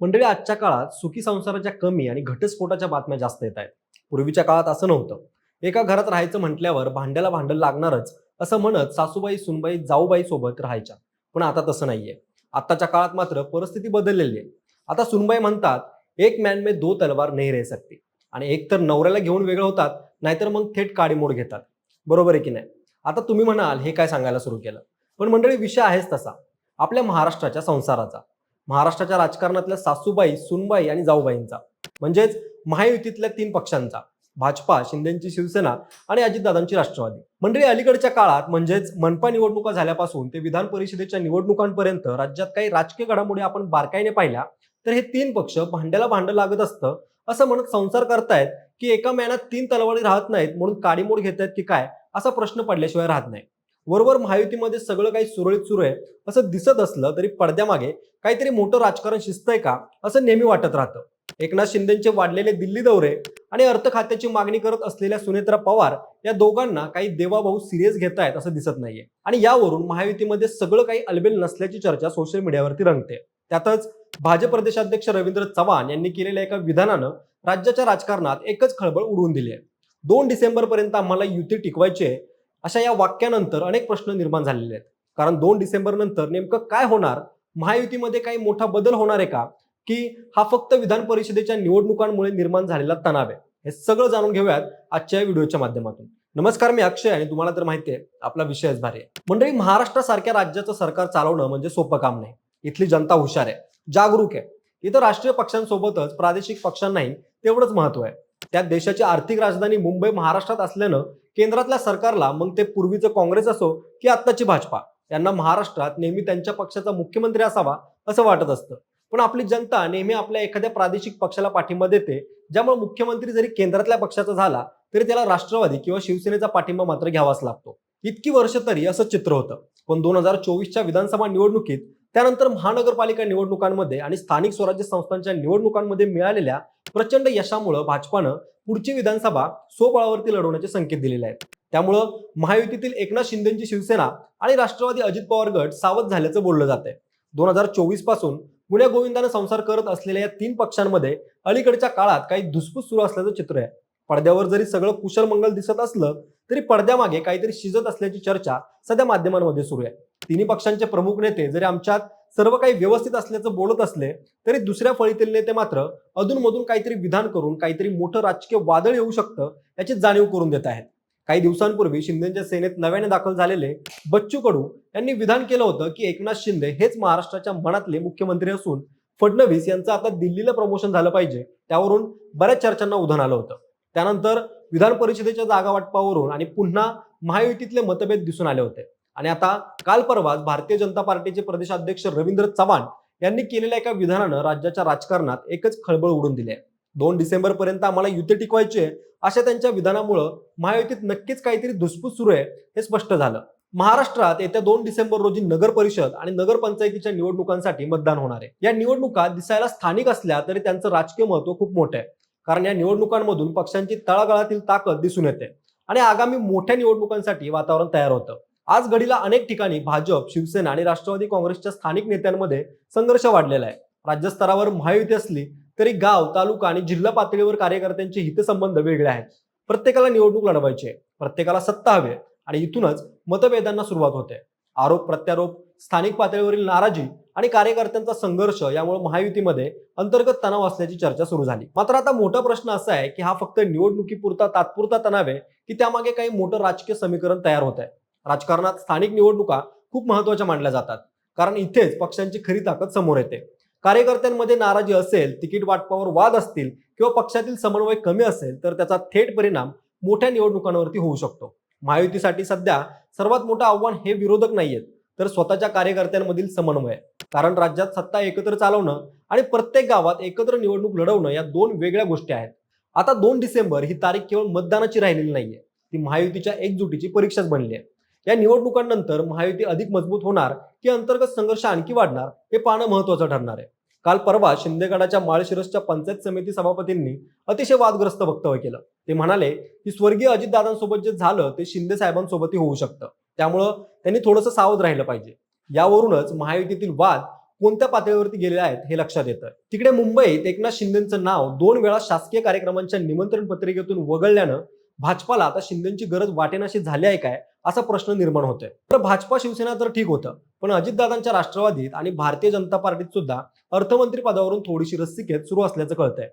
मंडळी, आजच्या काळात सुखी संसाराच्या कमी आणि घटस्फोटाच्या बातम्या जास्त येत आहेत. पूर्वीच्या काळात असं नव्हतं. एका घरात राहायचं म्हटल्यावर भांड्याला भांडं लागणारच असं म्हणत सासूबाई सुनबाई जाऊबाई सोबत राहायच्या. पण आता तसं नाहीये. आताच्या काळात मात्र परिस्थिती बदललेली आहे. आता सुनबाई म्हणतात, एक मॅन में दो तलवार नहीं रह सकती. आणि एक तर नवऱ्याला घेऊन वेगळं होतात, नाहीतर मग थेट काडीमोड घेतात. बरोबर आहे की नाही? आता तुम्ही म्हणाल, हे काय सांगायला सुरू केलं? पण मंडळी, विषय आहेच तसा, आपल्या महाराष्ट्राच्या संसाराचा, महाराष्ट्राच्या राजकारणातल्या सासूबाई सुनबाई आणि जाऊबाईंचा, म्हणजेच महायुतीतल्या तीन पक्षांचा, भाजपा, शिंदेची शिवसेना आणि अजितदादांची राष्ट्रवादी. मंडळी, अलीकडच्या काळात म्हणजेच मनपा निवडणुका झाल्यापासून ते विधान परिषदेच्या निवडणुकांपर्यंत राज्यात काही राजकीय घडामोडी आपण बारकाईने पाहिल्या तर हे तीन पक्ष भांड्याला भांडं लागत असतं असं म्हणत संसार करतायत की एका मॅनात तीन तलवारी राहत नाहीत म्हणून काडीमोड घेत आहेत की काय, असा प्रश्न पडल्याशिवाय राहत नाही. वरवर महायुतीमध्ये सगळं काही सुरळीत सुरू आहे असं दिसत असलं तरी पडद्यामागे काहीतरी मोठं राजकारण शिजतंय का असं नेहमी वाटत राहतं. एकनाथ शिंदेचे वाढलेले दिल्ली दौरे आणि अर्थ खात्याची मागणी करत असलेल्या सुनेत्रा पवार या दोघांना काही देवाभाऊ सिरियस घेतायत असं दिसत नाहीये. आणि यावरून महायुतीमध्ये सगळं काही अलबेल नसल्याची चर्चा सोशल मीडियावरती रंगते. त्यातच भाजप प्रदेशाध्यक्ष रवींद्र चव्हाण यांनी केलेल्या एका विधानानं राज्याच्या राजकारणात एकच खळबळ उडवून दिली आहे. 2 डिसेंबर पर्यंत आम्हाला युती टिकवायची आहे, अशा या वाक्यानंतर अनेक प्रश्न निर्माण झालेले आहेत. कारण 2 डिसेंबर नंतर नेमकं काय होणार? महायुतीमध्ये काही मोठा बदल होणार आहे का, की हा फक्त विधान परिषदेच्या निवडणुकांमुळे निर्माण झालेला तणाव आहे? हे सगळं जाणून घेऊयात आजच्या व्हिडिओच्या माध्यमातून. नमस्कार, मी अक्षय आणि तुम्हाला तर माहिती आहे आपला विषयच भारी आहे. मंडळी, महाराष्ट्रासारख्या राज्याचं सरकार चालवणं म्हणजे सोपं काम नाही. इथली जनता हुशार आहे, जागरूक आहे. इथं राष्ट्रीय पक्षांसोबतच प्रादेशिक पक्षांनाही तेवढंच महत्व आहे. त्यात देशाची आर्थिक राजधानी मुंबई महाराष्ट्रात असल्यानं केंद्रातल्या सरकारला, मग ते पूर्वीचं काँग्रेस असो की आत्ताची भाजपा, यांना महाराष्ट्रात नेहमी त्यांच्या पक्षाचा मुख्यमंत्री असावा असं वाटत असतं. पण आपली जनता नेहमी आपल्या एखाद्या प्रादेशिक पक्षाला पाठिंबा देते, ज्यामुळे मुख्यमंत्री जरी केंद्रातल्या पक्षाचा झाला तरी त्याला राष्ट्रवादी किंवा शिवसेनेचा पाठिंबा मात्र घ्यावाच लागतो. इतकी वर्ष तरी असं चित्र होतं. पण 2024च्या विधानसभा निवडणुकीत, त्यानंतर महानगरपालिका निवडणुकांमध्ये आणि स्थानिक स्वराज्य संस्थांच्या निवडणुकांमध्ये मिळालेल्या प्रचंड यशामुळे भाजपानं पुढची विधानसभा स्वबळावरती लढवण्याचे संकेत दिलेले आहेत. त्यामुळं महायुतीतील एकनाथ शिंदेची शिवसेना आणि राष्ट्रवादी अजित पवार गट सावध झाल्याचं बोललं जात आहे. 2024 पासून गुण्या गोविंदाने संसार करत असलेल्या या तीन पक्षांमध्ये अलीकडच्या काळात काही धुसफूस सुरू असल्याचं चित्र आहे. पडद्यावर जरी सगळं कुशल मंगल दिसत असलं तरी पडद्यामागे काहीतरी शिजत असल्याची चर्चा सध्या माध्यमांमध्ये सुरू आहे. तिन्ही पक्षांचे प्रमुख नेते जरी आमच्यात सर्व काही व्यवस्थित असल्याचं बोलत असले तरी दुसऱ्या फळीतील नेते मात्र अधूनमधून काहीतरी विधान करून काहीतरी मोठं राजकीय वादळ येऊ शकतं याची जाणीव करून देत आहेत. काही दिवसांपूर्वी शिंदेच्या सेनेत नव्याने दाखल झालेले बच्चू कडू यांनी विधान केलं होतं की एकनाथ शिंदे हेच महाराष्ट्राच्या मनातले मुख्यमंत्री असून फडणवीस यांचं आता दिल्लीला प्रमोशन झालं पाहिजे, त्यावरून बऱ्याच चर्चांना उधाण आलं होतं. त्यानंतर विधान परिषदेच्या जागा वाटपावरून आणि पुन्हा महायुतीतले मतभेद दिसून आले होते. आणि आता काल परवाच भारतीय जनता पार्टीचे प्रदेशाध्यक्ष रवींद्र चव्हाण यांनी केलेल्या एका विधानानं राज्याच्या राजकारणात एकच खळबळ उडून दिली आहे. 2 डिसेंबर पर्यंत आम्हाला युती टिकवायची आहे अशा त्यांच्या विधानामुळे महायुतीत नक्कीच काहीतरी धुसफूस सुरू आहे हे स्पष्ट झालं. महाराष्ट्रात येत्या 2 डिसेंबर रोजी नगर परिषद आणि नगरपंचायतीच्या निवडणुकांसाठी मतदान होणार आहे. या निवडणुका दिसायला स्थानिक असल्या तरी त्यांचं राजकीय महत्व खूप मोठं आहे. कारण या निवडणुकांमधून पक्षांची तळागाळातील ताकद दिसून येते आणि आगामी मोठ्या निवडणुकांसाठी वातावरण तयार होतं. आज घडीला अनेक ठिकाणी भाजप, शिवसेना आणि राष्ट्रवादी काँग्रेसच्या स्थानिक नेत्यांमध्ये संघर्ष वाढलेला आहे. राज्यस्तरावर महायुती असली तरी गाव, तालुका आणि जिल्हा पातळीवर कार्यकर्त्यांचे हितसंबंध वेगळे आहेत. प्रत्येकाला निवडणूक लढवायची आहे, प्रत्येकाला सत्ता हवी आहे आणि इथूनच मतभेदांना सुरुवात होते. आरोप प्रत्यारोप, स्थानिक पातळीवरील नाराजी आणि कार्यकर्त्यांचा संघर्ष यामुळे महायुतीमध्ये अंतर्गत तणाव असल्याची चर्चा सुरू झाली. मात्र आता मोठा प्रश्न असा आहे की हा फक्त निवडणुकीपुरता तात्पुरता तणाव आहे की त्यामागे काही मोठं राजकीय समीकरण तयार होत आहे. राजकारणात स्थानिक निवडणुका खूप महत्त्वाच्या मानल्या जातात, कारण इथेच पक्षांची खरी ताकद समोर येते. कार्यकर्त्यांमध्ये नाराजी असेल, तिकीट वाटपावर वाद असतील किंवा पक्षातील समन्वय कमी असेल तर त्याचा थेट परिणाम मोठ्या निवडणुकांवरती होऊ शकतो. महायुतीसाठी सध्या सर्वात मोठं आव्हान हे विरोधक नाहीयेत तर स्वतःच्या कार्यकर्त्यांमधील समन्वय. कारण राज्यात सत्ता एकत्र चालवणं आणि प्रत्येक गावात एकत्र निवडणूक लढवणं या दोन वेगळ्या गोष्टी आहेत. आता 2 डिसेंबर ही तारीख केवळ मतदानाची राहिलेली नाहीये, ती महायुतीच्या एकजुटीची परीक्षाच बनली आहे. या निवडणुकांनंतर महायुती अधिक मजबूत होणार की अंतर्गत संघर्ष आणखी वाढणार हे पाहणं महत्त्वाचं ठरणार आहे. काल परवा शिंदेगडाच्या माळशिरसच्या पंचायत समिती सभापतींनी अतिशय वादग्रस्त वक्तव्य केलं. ते म्हणाले की स्वर्गीय अजितदादांसोबत जे झालं ते शिंदे साहेबांसोबतही होऊ शकतं, त्यामुळं त्यांनी थोडंसं सावध राहिलं पाहिजे. यावरूनच महायुतीतील वाद कोणत्या पातळीवरती गेलेले आहेत हे लक्षात येतं. तिकडे मुंबईत एकनाथ शिंदेचं नाव 2 वेळा शासकीय कार्यक्रमांच्या निमंत्रण पत्रिकेतून वगळल्यानं भाजपाला आता शिंदेची गरज वाटेनाशी झाली आहे काय असा प्रश्न निर्माण होतोय. तर भाजपा शिवसेना तर ठीक होतं, पण अजितदादांच्या राष्ट्रवादीत आणि भारतीय जनता पार्टीत सुद्धा अर्थमंत्री पदावरून थोडीशी रस्सीखेच सुरू असल्याचं कळतंय.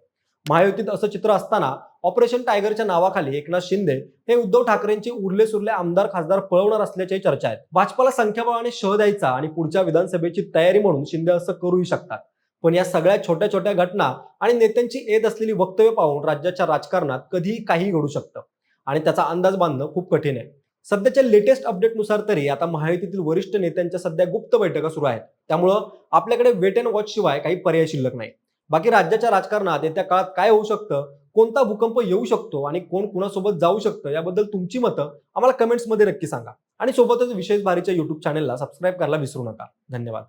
महायुतीत असं चित्र असताना ऑपरेशन टायगरच्या नावाखाली एकनाथ शिंदे हे उद्धव ठाकरेंचे उरले सुरले आमदार खासदार पळवणार असल्याची चर्चा आहे. भाजपाला संख्याबळाने शह द्यायचा आणि पुढच्या विधानसभेची तयारी म्हणून शिंदे असं करूही शकतात. पण या सगळ्या छोट्या छोट्या घटना आणि नेत्यांची येत असलेली वक्तव्य पाहून राज्याच्या राजकारणात कधीही काहीही घडू शकतं आणि त्याचा अंदाज बांधणं खूप कठीण आहे. सध्याच्या लेटेस्ट अपडेटनुसार तरी आता महायुतीतील वरिष्ठ नेत्यांच्या सध्या गुप्त बैठका सुरू आहेत. त्यामुळं आपल्याकडे वेट अँड वॉच शिवाय काही पर्याय शिल्लक नाही. बाकी राज्याच्या राजकारणात येत्या काळात काय होऊ शकतं, कोणता भूकंप येऊ शकतो आणि कोण कुणासोबत जाऊ शकतं याबद्दल तुमची मतं आम्हाला कमेंट्समध्ये नक्की सांगा. आणि सोबतच विशेष बारीच्या YouTube चॅनलला सबस्क्राईब करायला विसरू नका. धन्यवाद.